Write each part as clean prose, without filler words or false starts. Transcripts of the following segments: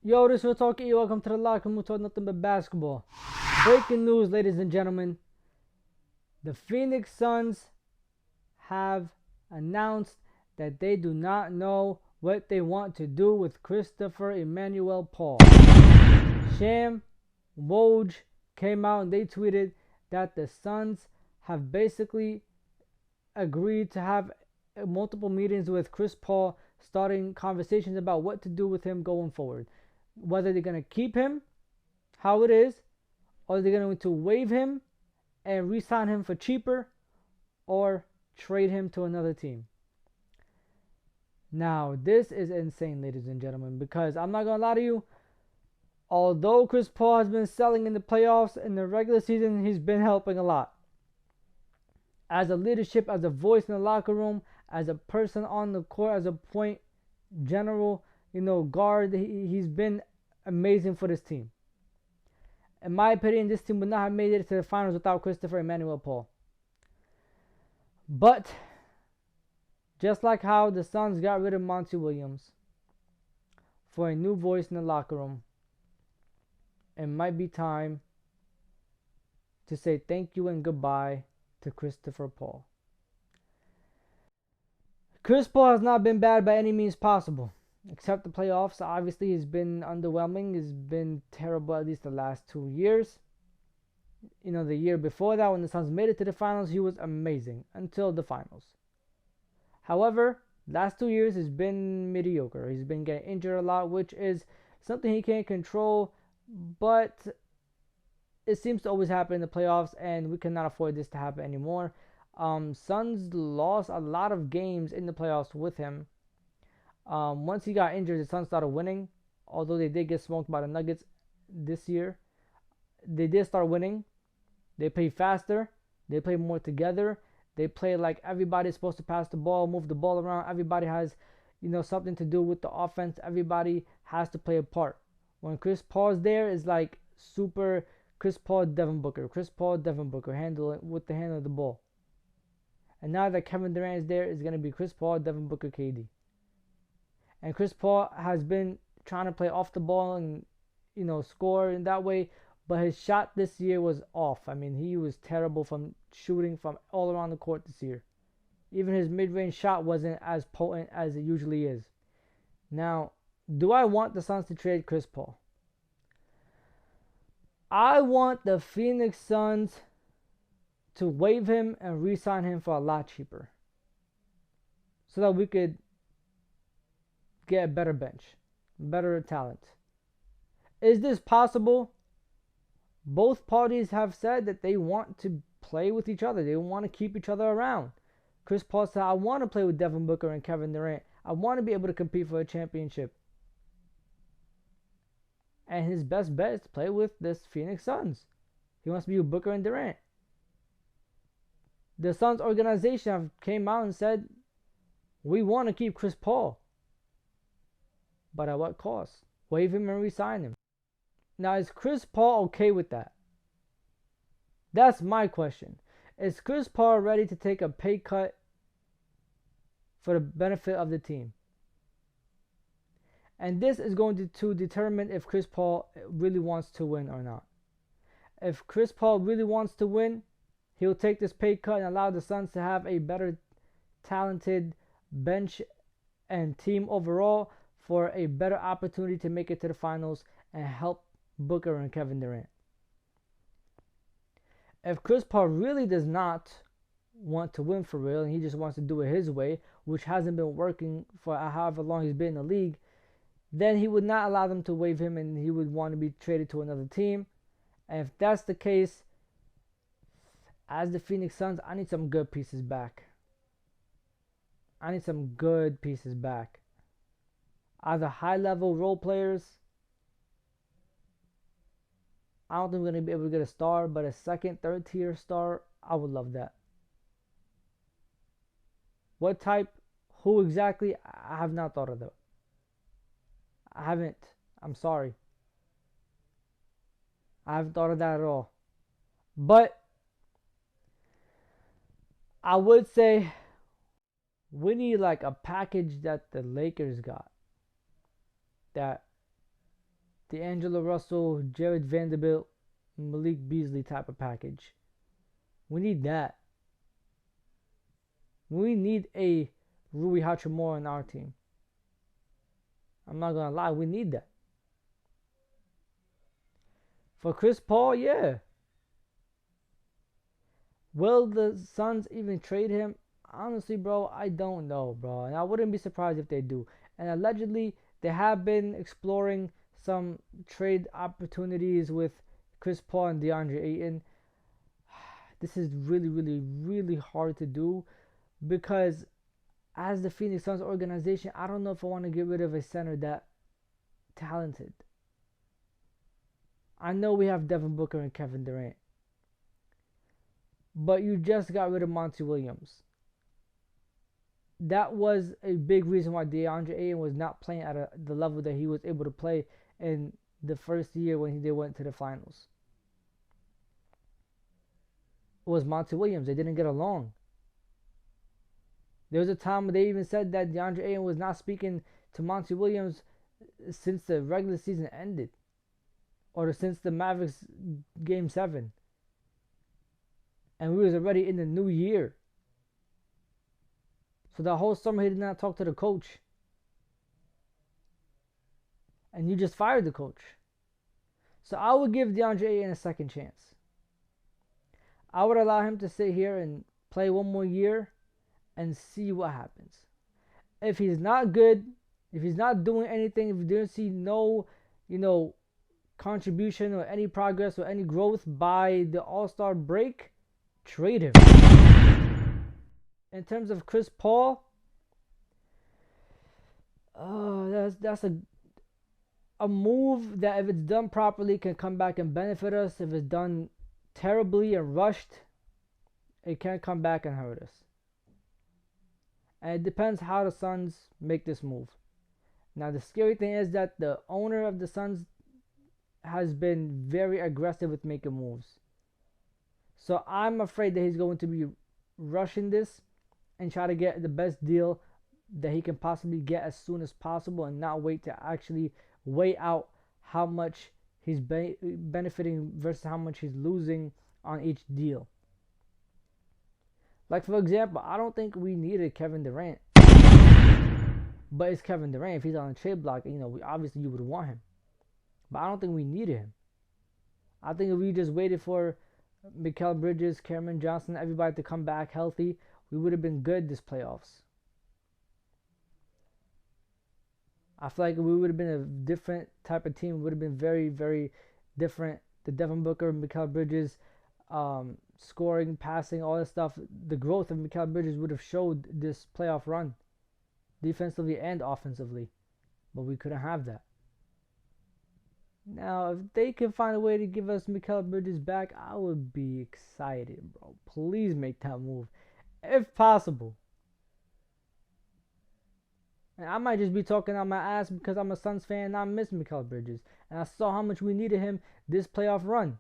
Yo, this is Real Talk E. Welcome to the locker room. We talk nothing but basketball. Breaking news, ladies and gentlemen. The Phoenix Suns have announced that they do not know what they want to do with Christopher Emmanuel Paul. Sham Woj came out and they tweeted that the Suns have basically agreed to have multiple meetings with Chris Paul, starting conversations about what to do with him going forward. Whether they're going to keep him how it is, or they're going to waive him and re-sign him for cheaper, or trade him to another team. Now, this is insane, ladies and gentlemen, because I'm not going to lie to you. Although Chris Paul has been selling in the playoffs, in the regular season, he's been helping a lot. As a leadership, as a voice in the locker room, as a person on the court, as a point general, guard, he's been amazing for this team. In my opinion, this team would not have made it to the finals without Christopher Emmanuel Paul. But, just like how the Suns got rid of Monty Williams for a new voice in the locker room, it might be time to say thank you and goodbye to Christopher Paul. Chris Paul has not been bad by any means possible, except the playoffs. Obviously, he's been underwhelming. He's been terrible at least the last 2 years. The year before that, when the Suns made it to the finals, he was amazing until the finals. However, last 2 years he's been mediocre. He's been getting injured a lot, which is something he can't control, but it seems to always happen in the playoffs, and we cannot afford this to happen anymore. Suns lost a lot of games in the playoffs with him. Once he got injured, the Suns started winning. Although they did get smoked by the Nuggets this year, they did start winning. They play faster. They play more together. They play like everybody's supposed to pass the ball, move the ball around. Everybody has, something to do with the offense. Everybody has to play a part. When Chris Paul's there, it's like super Chris Paul, Devin Booker. Chris Paul, Devin Booker handle it with the handle of the ball. And now that Kevin Durant is there, it's going to be Chris Paul, Devin Booker, KD. And Chris Paul has been trying to play off the ball and, score in that way. But his shot this year was off. I mean, he was terrible from shooting from all around the court this year. Even his mid-range shot wasn't as potent as it usually is. Now, do I want the Suns to trade Chris Paul? I want the Phoenix Suns to waive him and re-sign him for a lot cheaper, so that we could get a better bench, better talent. Is this possible? Both parties have said that they want to play with each other. They want to keep each other around. Chris Paul said, I want to play with Devin Booker and Kevin Durant. I want to be able to compete for a championship. And his best bet is to play with this Phoenix Suns. He wants to be with Booker and Durant. The Suns organization have came out and said, we want to keep Chris Paul. But at what cost? Waive him and re-sign him. Now, is Chris Paul okay with that? That's my question. Is Chris Paul ready to take a pay cut for the benefit of the team? And this is going to determine if Chris Paul really wants to win or not. If Chris Paul really wants to win, he'll take this pay cut and allow the Suns to have a better talented bench and team overall for a better opportunity to make it to the finals and help Booker and Kevin Durant. If Chris Paul really does not want to win for real and he just wants to do it his way, which hasn't been working for however long he's been in the league, then he would not allow them to waive him and he would want to be traded to another team. And if that's the case, as the Phoenix Suns, I need some good pieces back. Either high-level role players. I don't think we're going to be able to get a star, but a second, third tier star, I would love that. What type? Who exactly? I have not thought of that. I haven't. I'm sorry. I haven't thought of that at all. But I would say we need like a package that the Lakers got. That D'Angelo Russell, Jared Vanderbilt, Malik Beasley type of package. We need that. We need a Rui Hachimura on our team. I'm not gonna lie, we need that. For Chris Paul, yeah. Will the Suns even trade him? Honestly, bro, I don't know, bro. And I wouldn't be surprised if they do. And allegedly, they have been exploring some trade opportunities with Chris Paul and DeAndre Ayton. This is really, really, really hard to do because as the Phoenix Suns organization, I don't know if I want to get rid of a center that talented. I know we have Devin Booker and Kevin Durant, but you just got rid of Monty Williams. That was a big reason why DeAndre Ayton was not playing at the level that he was able to play in the first year when they went to the finals. It was Monty Williams. They didn't get along. There was a time where they even said that DeAndre Ayton was not speaking to Monty Williams since the regular season ended, or since the Mavericks Game 7. And we was already in the new year. So the whole summer he did not talk to the coach. And you just fired the coach. So I would give DeAndre Ayton a second chance. I would allow him to sit here and play one more year and see what happens. If he's not good, if he's not doing anything, if you didn't see no, contribution or any progress or any growth by the All-Star break, trade him. In terms of Chris Paul, that's a move that, if it's done properly, can come back and benefit us. If it's done terribly and rushed, it can come back and hurt us. And it depends how the Suns make this move. Now, the scary thing is that the owner of the Suns has been very aggressive with making moves. So I'm afraid that he's going to be rushing this and try to get the best deal that he can possibly get as soon as possible, and not wait to actually weigh out how much he's benefiting versus how much he's losing on each deal. Like, for example, I don't think we needed Kevin Durant. But it's Kevin Durant. If he's on the trade block, obviously you would want him. But I don't think we needed him. I think if we just waited for Mikal Bridges, Cameron Johnson, everybody to come back healthy, we would have been good this playoffs. I feel like we would have been a different type of team. It would have been very, very different. The Devin Booker, Mikal Bridges, scoring, passing, all that stuff. The growth of Mikal Bridges would have showed this playoff run, defensively and offensively. But we couldn't have that. Now, if they can find a way to give us Mikal Bridges back, I would be excited, bro. Please make that move, if possible. And I might just be talking out my ass because I'm a Suns fan and I miss Mikal Bridges. And I saw how much we needed him this playoff run.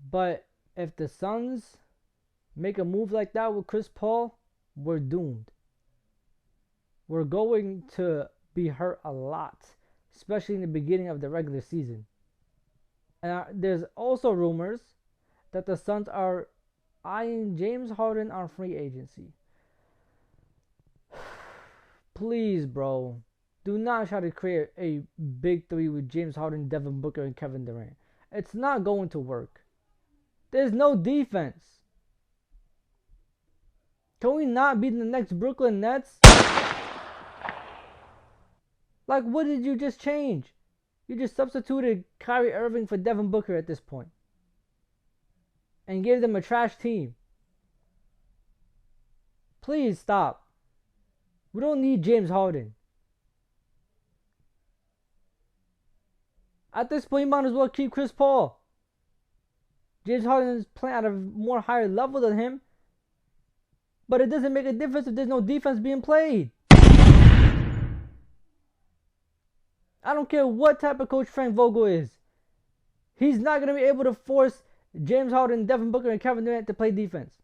But if the Suns make a move like that with Chris Paul, we're doomed. We're going to be hurt a lot, especially in the beginning of the regular season. And there's also rumors that the Suns are eyeing James Harden on free agency. Please, bro, do not try to create a big three with James Harden, Devin Booker, and Kevin Durant. It's not going to work. There's no defense. Can we not be the next Brooklyn Nets? Like, what did you just change? You just substituted Kyrie Irving for Devin Booker at this point. And gave them a trash team. Please stop. We don't need James Harden. At this point, you might as well keep Chris Paul. James Harden is playing at a more higher level than him. But it doesn't make a difference if there's no defense being played. I don't care what type of coach Frank Vogel is. He's not going to be able to force James Harden, Devin Booker, and Kevin Durant to play defense.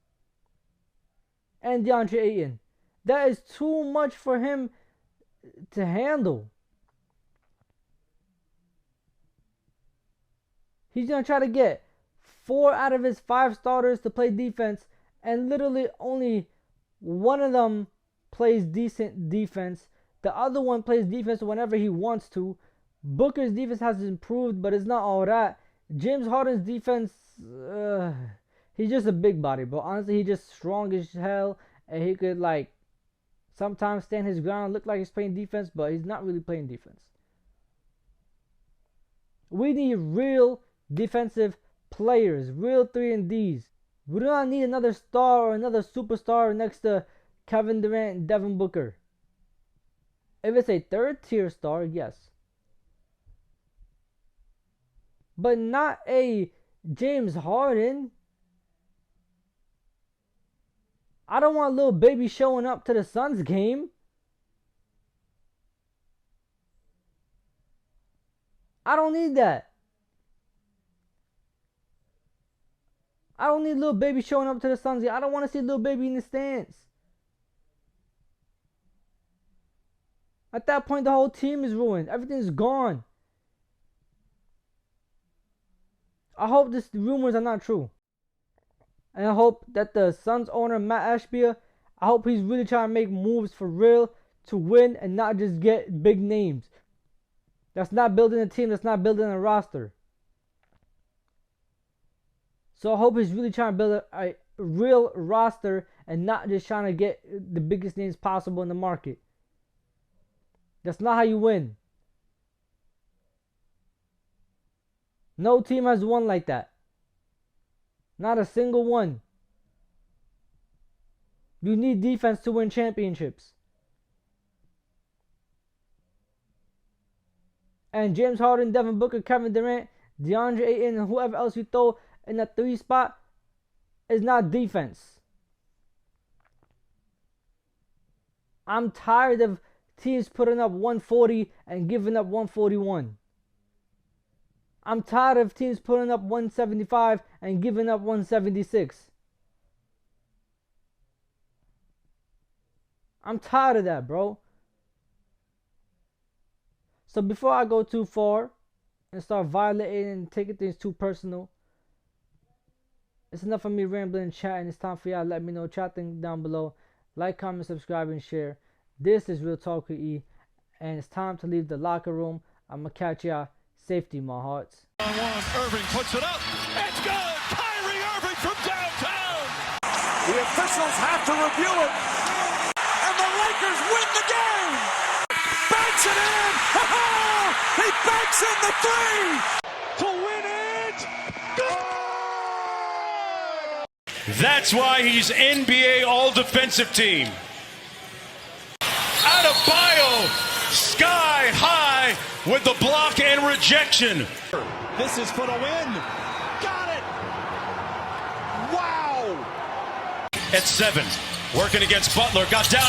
And DeAndre Ayton. That is too much for him to handle. He's going to try to get 4 out of his 5 starters to play defense, and literally only one of them plays decent defense. The other one plays defense whenever he wants to. Booker's defense has improved, but it's not all that. James Harden's defense, he's just a big body, bro. Honestly, he's just strong as hell, and he could, like, sometimes stand his ground, look like he's playing defense, but he's not really playing defense. We need real defensive players, real 3-and-Ds. We do not need another star or another superstar next to Kevin Durant and Devin Booker. If it's a 3rd-tier star, yes. But not a James Harden. I don't want little baby showing up to the Suns game. I don't need that. I don't need little baby showing up to the Suns game. I don't want to see little baby in the stands. At that point, the whole team is ruined. Everything's gone. I hope the rumors are not true. And I hope that the Suns owner, Matt Ashbia, I hope he's really trying to make moves for real to win and not just get big names. That's not building a team. That's not building a roster. So I hope he's really trying to build a real roster and not just trying to get the biggest names possible in the market. That's not how you win. No team has won like that. Not a single one. You need defense to win championships. And James Harden, Devin Booker, Kevin Durant, DeAndre Ayton, and whoever else you throw in that 3 spot is not defense. I'm tired of teams putting up 140 and giving up 141. I'm tired of teams putting up 175 and giving up 176. I'm tired of that, bro. So before I go too far and start violating and taking things too personal, it's enough of me rambling and chatting. It's time for y'all to let me know. Chat things down below. Like, comment, subscribe, and share. This is Real Talk with E, and it's time to leave the locker room. I'm going to catch y'all. Safety, my hearts. Irving puts it up. It's good. Kyrie Irving from downtown. The officials have to review it. And the Lakers win the game. Banks it in. He banks in the 3 to win it. Good. That's why he's NBA All-Defensive Team. Adebayo, sky high with the block and rejection. This is for the win. Got it. Wow. At 7, working against Butler, got down.